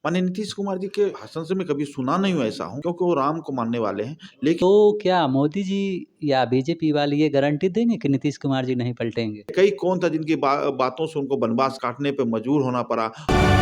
माननीय नीतीश कुमार जी के भाषण से मैं कभी सुना नहीं हूँ ऐसा हूँ, क्योंकि वो राम को मानने वाले हैं। लेकिन तो क्या मोदी जी या बीजेपी वाले ये गारंटी देंगे कि नीतीश कुमार जी नहीं पलटेंगे? कई कौन था जिनकी बातों से उनको वनवास काटने पे मजबूर होना पड़ा। नमस्कार,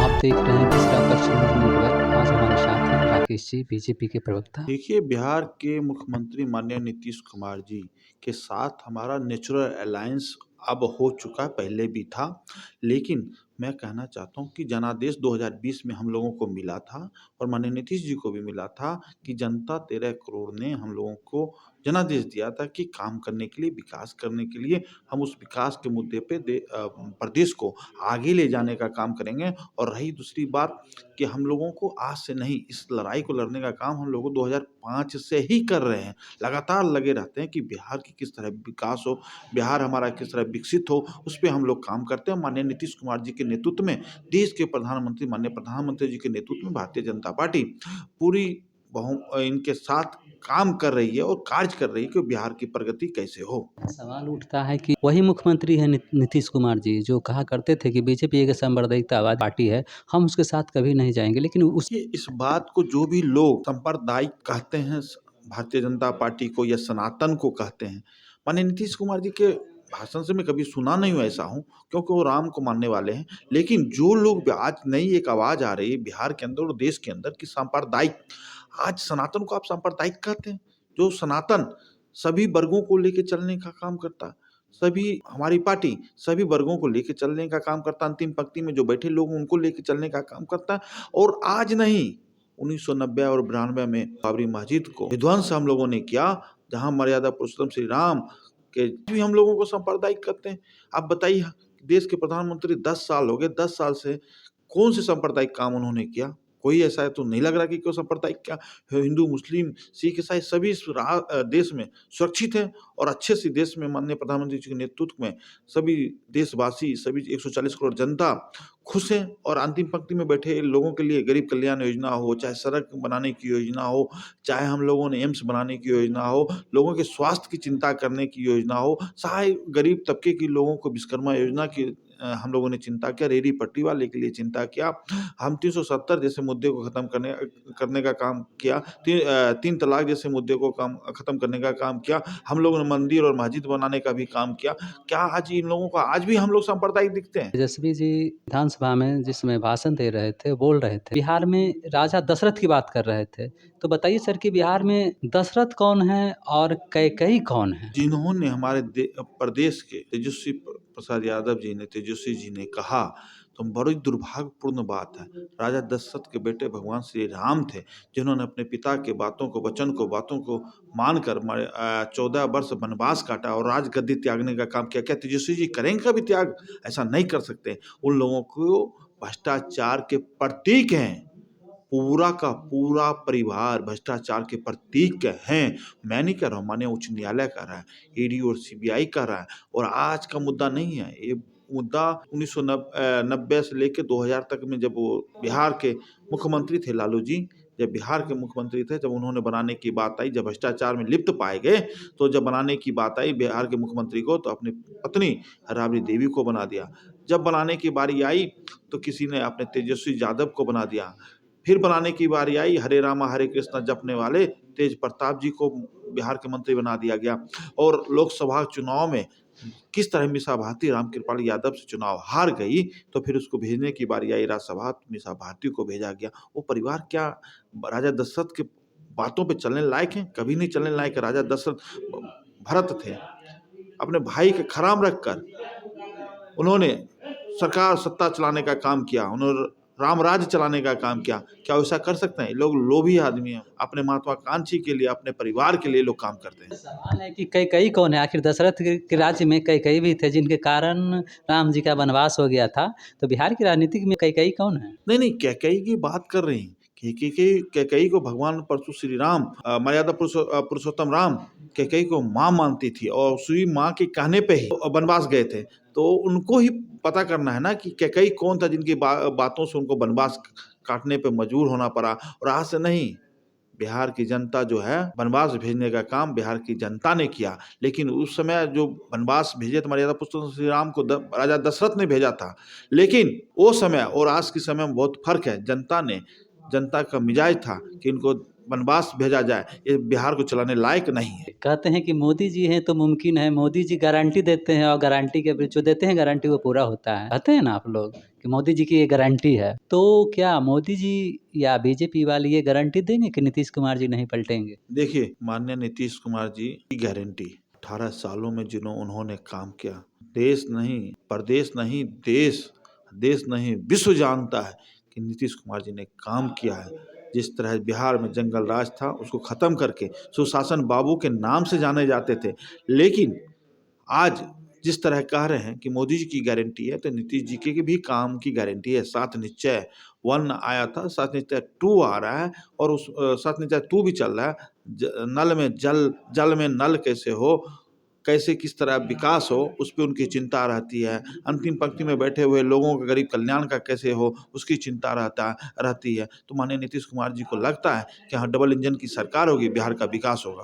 आप देख रहे हैं तीसरा पक्ष न्यूज़ नेटवर्क। आज हमारे साथ हैं राकेश जी, बीजेपी के प्रवक्ता। देखिए, बिहार के मुख्यमंत्री माननीय नीतीश कुमार जी के साथ हमारा नेचुरल अलायंस अब हो चुका है, पहले भी था। लेकिन मैं कहना चाहता हूँ कि जनादेश 2020 में हम लोगों को मिला था और माननीय नीतीश जी को भी मिला था कि जनता 13 करोड़ ने हम लोगों को जनादेश दिया था कि काम करने के लिए, विकास करने के लिए हम उस विकास के मुद्दे पे प्रदेश को आगे ले जाने का काम करेंगे। और रही दूसरी बात कि हम लोगों को आज से नहीं, इस लड़ाई को लड़ने का काम हम लोगों 2005 से ही कर रहे हैं। लगातार लगे रहते हैं कि बिहार की किस तरह विकास हो, बिहार हमारा किस तरह विकसित हो, उस पे हम लोग काम करते हैं। माननीय नीतीश कुमार जी के नेतृत्व में देश के प्रधानमंत्री माननीय प्रधानमंत्री जी के नेतृत्व में भारतीय जनता पार्टी पूरी इनके साथ काम कर रही है और कार्य कर रही है कि बिहार की प्रगति कैसे हो। सवाल उठता है कि वही मुख्यमंत्री हैं नीतीश कुमार जी, जो कहा करते थे कि बीजेपी एक सांप्रदायिकतावादी पार्टी है, हम उसके साथ कभी नहीं जाएँगे। लेकिन उस ये इस बात को जो भी लोग सांप्रदायिक कहते हैं भारतीय जनता पार्टी को या सनातन को कहते हैं, माननीय नीतीश कुमार जी के भाषण से मैं कभी सुना नहीं हूँ ऐसा हूँ, क्योंकि वो राम को मानने वाले हैं। लेकिन जो लोग आज नई एक आवाज आ रही है बिहार के अंदर और देश के अंदर कि सांप्रदायिक, आज सनातन को आप सांप्रदायिक कहते हैं। जो सनातन सभी वर्गों को लेके चलने का काम करता है, सभी हमारी पार्टी सभी वर्गों को लेके चलने का काम करता है, अंतिम पंक्ति में जो बैठे लोग हैं उनको लेके चलने का काम करता है। और आज नहीं, 1990 और 92 में बाबरी मस्जिद को विध्वंस हम लोगों ने किया, जहाँ मर्यादा पुरुषोत्तम श्री राम के भी हम लोगों को सांप्रदायिक कहते हैं। आप बताइए, देश के प्रधानमंत्री 10 साल हो गए, 10 साल से कौन से सांप्रदायिक काम उन्होंने किया? कोई ऐसा है तो नहीं लग रहा कि कोई सांप्रदायिक क्या, हिंदू, मुस्लिम, सिख, ईसाई सभी इस देश में सुरक्षित हैं और अच्छे से देश में माननीय प्रधानमंत्री जी के नेतृत्व में सभी देशवासी, सभी 140 करोड़ जनता खुश हैं। और अंतिम पंक्ति में बैठे लोगों के लिए गरीब कल्याण योजना हो, चाहे सड़क बनाने की योजना हो, चाहे हम लोगों ने एम्स बनाने की योजना हो, लोगों के स्वास्थ्य की चिंता करने की योजना हो, चाहे गरीब तबके के लोगों को विश्वकर्मा योजना की हम लोगों ने चिंता किया, रेहड़ी पटरी वाले के लिए चिंता किया। हम 370 जैसे मुद्दे को खत्म करने करने का काम किया। 3 तलाक जैसे मुद्दे को खत्म करने का काम किया। हम लोगों ने मंदिर और मस्जिद बनाने का भी काम किया। क्या आज इन लोगों को आज भी हम लोग सांप्रदायिक दिखते हैं? तेजस्वी जी विधानसभा में जिसमें भाषण दे रहे थे, बोल रहे थे, बिहार में राजा दशरथ की बात कर रहे थे। तो बताइए सर कि बिहार में दशरथ कौन है और कैकेयी कौन है? जिन्होंने हमारे प्रदेश के तेजस्वी प्रसाद यादव जी ने, तेजस्वी जी ने कहा, तो बड़ी दुर्भाग्यपूर्ण बात है। राजा दशरथ के बेटे भगवान श्री राम थे, जिन्होंने अपने पिता के बातों को, वचन को, बातों को मानकर 14 वर्ष वनवास काटा और राजगद्दी त्यागने का काम किया। क्या तेजस्वी जी करेंगे कभी त्याग? ऐसा नहीं कर सकते। उन लोगों को भ्रष्टाचार के प्रतीक हैं। पूरा का पूरा परिवार भ्रष्टाचार के प्रतीक हैं। मैं नहीं कह रहा हूँ, माननीय उच्च न्यायालय कह रहा है, ईडी और सीबीआई कह रहा है। और आज का मुद्दा नहीं है, ये मुद्दा 1990 से लेके 2000 तक में जब वो बिहार के मुख्यमंत्री थे लालू जी, जब बिहार के मुख्यमंत्री थे, जब उन्होंने बनाने की बात आई, जब भ्रष्टाचार में लिप्त पाए गए, तो जब बनाने की बात आई बिहार के मुख्यमंत्री को, तो अपनी पत्नी राबड़ी देवी को बना दिया। जब बनाने की बारी आई, तो किसी ने अपने तेजस्वी यादव को बना दिया। फिर बनाने की बारी आई, हरे रामा हरे कृष्णा जपने वाले तेज प्रताप जी को बिहार के मंत्री बना दिया गया। और लोकसभा चुनाव में किस तरह मीसा भारती रामकृपाल यादव से चुनाव हार गई, तो फिर उसको भेजने की बारी आई राज्यसभा, मीसा भारती को भेजा गया। वो परिवार क्या राजा दशरथ के बातों पे चलने लायक है? कभी नहीं चलने लायक है। राजा दशरथ भरत थे, अपने भाई के खराम रखकर उन्होंने सरकार सत्ता चलाने का काम किया, उन्होंने राम राज्य चलाने का काम किया। क्या वैसा कर सकते हैं? ये लोग लोभी आदमी हैं, अपने महत्वाकांक्षी के लिए, अपने परिवार के लिए लोग काम करते हैं। सवाल है कि कैकेयी कौन है? आखिर दशरथ के राज्य में कैकेयी भी थे, जिनके कारण राम जी का वनवास हो गया था। तो बिहार की राजनीति में कैकेयी कौन है? नहीं, नहीं, कैकेयी की बात कर रहे हैं। कैकेयी को भगवान परशु श्री राम, मर्यादा पुरुषोत्तम राम कैकेयी को माँ मानती थी और उसी माँ के कहने पे ही वनवास गए थे। तो उनको ही पता करना है ना कि कैकेयी कौन था जिनकी बातों से उनको वनवास काटने पे मजबूर होना पड़ा। और आज से नहीं, बिहार की जनता जो है वनवास भेजने का काम बिहार की जनता ने किया। लेकिन उस समय जो वनवास भेजे थे मर्यादा पुरुषोत्तम श्री राम को राजा दशरथ ने भेजा था। लेकिन वो समय और आज के समय में बहुत फर्क है। जनता का मिजाज था कि इनको वनवास भेजा जाए, ये बिहार को चलाने लायक नहीं है। कहते हैं कि मोदी जी हैं तो मुमकिन है, मोदी जी गारंटी देते हैं और गारंटी के जो देते हैं गारंटी वो पूरा होता है। कहते हैं ना आप लोग कि मोदी जी की ये गारंटी है, तो क्या मोदी जी या बीजेपी वाले ये गारंटी देंगे कि नीतीश कुमार जी नहीं पलटेंगे? देखिए, माननीय नीतीश कुमार जी की गारंटी 18 सालों में उन्होंने काम किया, देश नहीं, प्रदेश नहीं, देश नहीं, विश्व जानता है कि नीतीश कुमार जी ने काम किया है। जिस तरह बिहार में जंगल राज था उसको खत्म करके सुशासन बाबू के नाम से जाने जाते थे। लेकिन आज जिस तरह कह रहे हैं कि मोदी जी की गारंटी है, तो नीतीश जी के भी काम की गारंटी है। 7 निश्चय 1 आया था, 7 निश्चय 2 आ रहा है और उस 7 निश्चय 2 भी चल रहा है। नल में जल, जल में नल कैसे हो, कैसे किस तरह विकास हो, उस पे उनकी चिंता रहती है। अंतिम पंक्ति में बैठे हुए लोगों का गरीब कल्याण का कैसे हो, उसकी चिंता रहती है। तो माननीय नीतीश कुमार जी को लगता है कि हाँ, डबल इंजन की सरकार होगी, बिहार का विकास होगा।